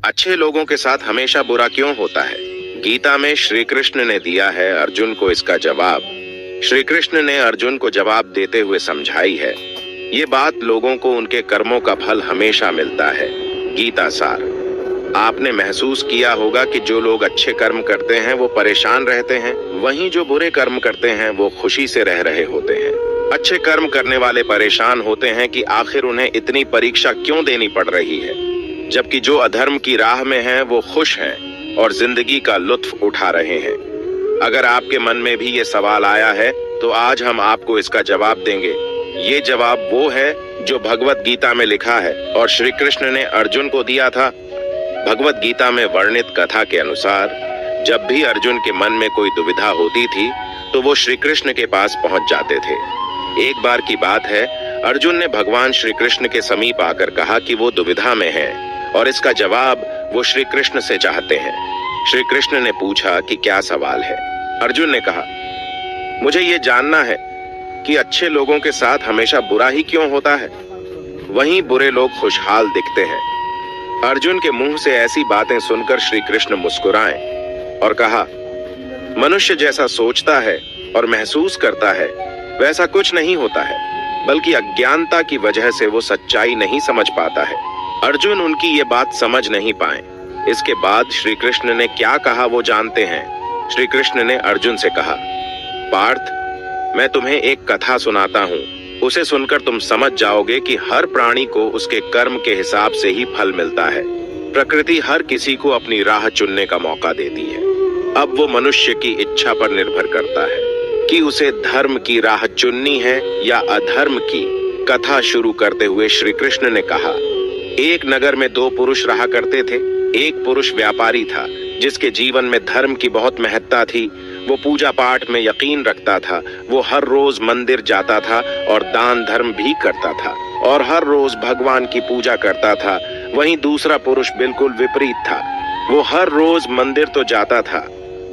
अच्छे लोगों के साथ हमेशा बुरा क्यों होता है? गीता में श्री कृष्ण ने दिया है अर्जुन को इसका जवाब। श्री कृष्ण ने अर्जुन को जवाब देते हुए समझाई है। ये बात लोगों को उनके कर्मों का फल हमेशा मिलता है। गीता सार। आपने महसूस किया होगा कि जो लोग अच्छे कर्म करते हैं वो परेशान रहते हैं, वहीं जो बुरे कर्म करते हैं वो खुशी से रह रहे होते हैं। अच्छे कर्म करने वाले परेशान होते हैं कि आखिर उन्हें इतनी परीक्षा क्यों देनी पड़ रही है, जबकि जो अधर्म की राह में हैं वो खुश हैं और जिंदगी का लुत्फ उठा रहे हैं। अगर आपके मन में भी ये सवाल आया है तो आज हम आपको इसका जवाब देंगे। ये जवाब वो है जो भगवत गीता में लिखा है और श्री कृष्ण ने अर्जुन को दिया था। भगवत गीता में वर्णित कथा के अनुसार जब भी अर्जुन के मन में कोई दुविधा होती थी तो वो श्री कृष्ण के पास पहुंच जाते थे। एक बार की बात है, अर्जुन ने भगवान श्री कृष्ण के समीप आकर कहा कि वो दुविधा में है और इसका जवाब वो श्री कृष्ण से चाहते हैं। श्री कृष्ण ने पूछा कि क्या सवाल है? अर्जुन ने कहा, मुझे ये जानना है कि अच्छे लोगों के साथ हमेशा बुरा ही क्यों होता है, वहीं बुरे लोग खुशहाल दिखते हैं। अर्जुन के मुंह से ऐसी बातें सुनकर श्री कृष्ण मुस्कुराए और कहा, मनुष्य जैसा सोचता है और महसूस करता है वैसा कुछ नहीं होता है, बल्कि अज्ञानता की वजह से वो सच्चाई नहीं समझ पाता है। अर्जुन उनकी ये बात समझ नहीं पाए। इसके बाद श्री कृष्ण ने क्या कहा वो जानते हैं। श्री कृष्ण ने अर्जुन से कहा, पार्थ, मैं तुम्हें एक कथा सुनाता हूँ। उसे सुनकर तुम समझ जाओगे कि हर प्राणी को उसके कर्म के हिसाब से ही फल मिलता है। प्रकृति हर किसी को अपनी राह चुनने का मौका देती है। अब वो मनुष्य की इच्छा पर निर्भर करता है कि उसे धर्म की राह चुननी है या अधर्म की। कथा शुरू करते हुए श्री कृष्ण ने कहा, एक नगर में दो पुरुष रहा करते थे। एक पुरुष व्यापारी था जिसके जीवन में धर्म की बहुत महत्ता थी। वो पूजा पाठ में यकीन रखता था। वो हर रोज मंदिर जाता था और दान धर्म भी करता था और हर रोज भगवान की पूजा करता था। वहीं दूसरा पुरुष बिल्कुल विपरीत था। वो हर रोज मंदिर तो जाता था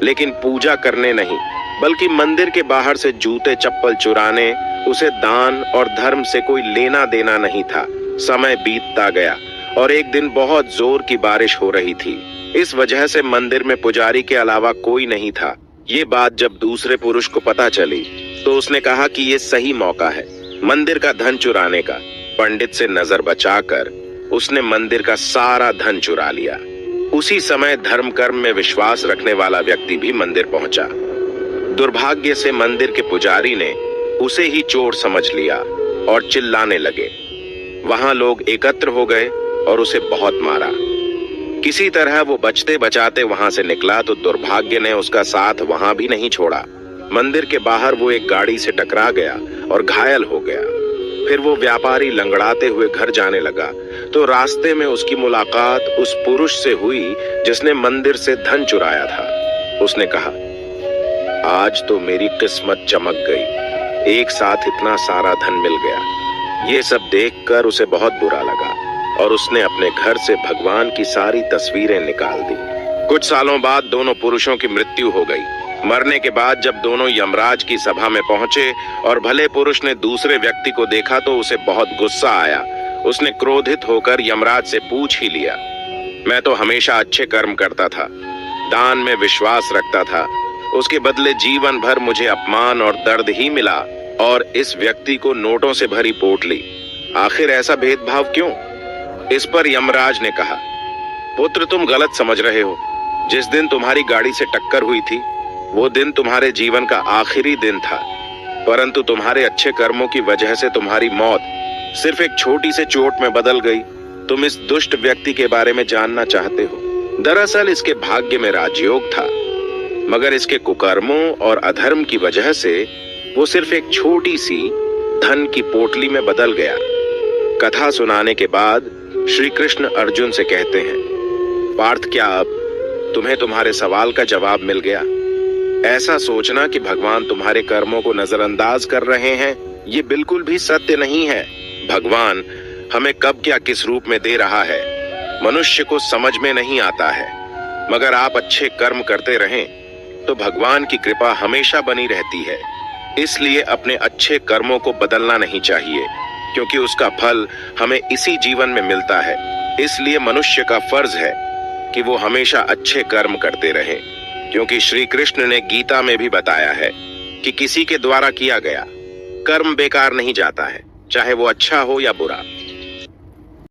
लेकिन पूजा करने नहीं, बल्कि मंदिर के बाहर से जूते चप्पल चुराने। उसे दान और धर्म से कोई लेना देना नहीं था। समय बीतता गया और एक दिन बहुत जोर की बारिश हो रही थी। इस वजह से मंदिर में पुजारी के अलावा कोई नहीं था। ये बात जब दूसरे पुरुष को पता चली तो उसने कहा कि ये सही मौका है मंदिर का धन चुराने का। पंडित से नजर बचाकर उसने मंदिर का सारा धन चुरा लिया। उसी समय धर्म कर्म में विश्वास रखने वाला व्यक्ति भी मंदिर पहुंचा। दुर्भाग्य से मंदिर के पुजारी ने उसे ही चोर समझ लिया और चिल्लाने लगे। वहां लोग एकत्र हो गए और उसे बहुत मारा। किसी तरह वो बचते बचाते वहां से निकला तो दुर्भाग्य ने उसका साथ वहां भी नहीं छोड़ा। मंदिर के बाहर वो एक गाड़ी से टकरा गया और घायल हो गया। फिर वो व्यापारी लंगड़ाते हुए घर जाने लगा तो रास्ते में उसकी मुलाकात उस पुरुष से हुई जिसने मंदिर से धन चुराया था। उसने कहा, आज तो मेरी किस्मत चमक गई, एक साथ इतना सारा धन मिल गया। ये सब देखकर उसे बहुत बुरा लगा और उसने अपने घर से भगवान की सारी तस्वीरें निकाल दी। कुछ सालों बाद दोनों पुरुषों की मृत्यु हो गई। मरने के बाद जब दोनों यमराज की सभा में पहुंचे और भले पुरुष ने दूसरे व्यक्ति को देखा तो उसे बहुत गुस्सा आया। उसने क्रोधित होकर यमराज से पूछ ही लिया, मैं तो हमेशा अच्छे कर्म करता था, दान में विश्वास रखता था, उसके बदले जीवन भर मुझे अपमान और दर्द ही मिला और इस व्यक्ति को नोटों से भरी पोटली। आखिर ऐसा भेदभाव क्यों? इस पर यमराज ने कहा, पुत्र, तुम गलत समझ रहे हो। जिस दिन तुम्हारी गाड़ी से टक्कर हुई थी वो दिन तुम्हारे जीवन का आखिरी दिन था, परंतु तुम्हारे अच्छे कर्मों की वजह से तुम्हारी मौत सिर्फ एक छोटी से चोट में बदल गई। तुम इस दुष्ट व्यक्ति के बारे में जानना चाहते हो। दरअसल इसके भाग्य में राजयोग था, मगर इसके कुकर्मों और अधर्म की वजह से वो सिर्फ एक छोटी सी धन की पोटली में बदल गया। कथा सुनाने के बाद श्री कृष्ण अर्जुन से कहते हैं, पार्थ, क्या अब तुम्हें तुम्हारे सवाल का जवाब मिल गया? ऐसा सोचना कि भगवान तुम्हारे कर्मों को नजरअंदाज कर रहे हैं, ये बिल्कुल भी सत्य नहीं है। भगवान हमें कब क्या किस रूप में दे रहा है मनुष्य को समझ में नहीं आता है, मगर आप अच्छे कर्म करते रहें तो भगवान की कृपा हमेशा बनी रहती है। इसलिए अपने अच्छे कर्मों को बदलना नहीं चाहिए, क्योंकि उसका फल हमें इसी जीवन में मिलता है। इसलिए मनुष्य का फर्ज है कि वो हमेशा अच्छे कर्म करते रहें, क्योंकि श्री कृष्ण ने गीता में भी बताया है कि किसी के द्वारा किया गया कर्म बेकार नहीं जाता है, चाहे वो अच्छा हो या बुरा।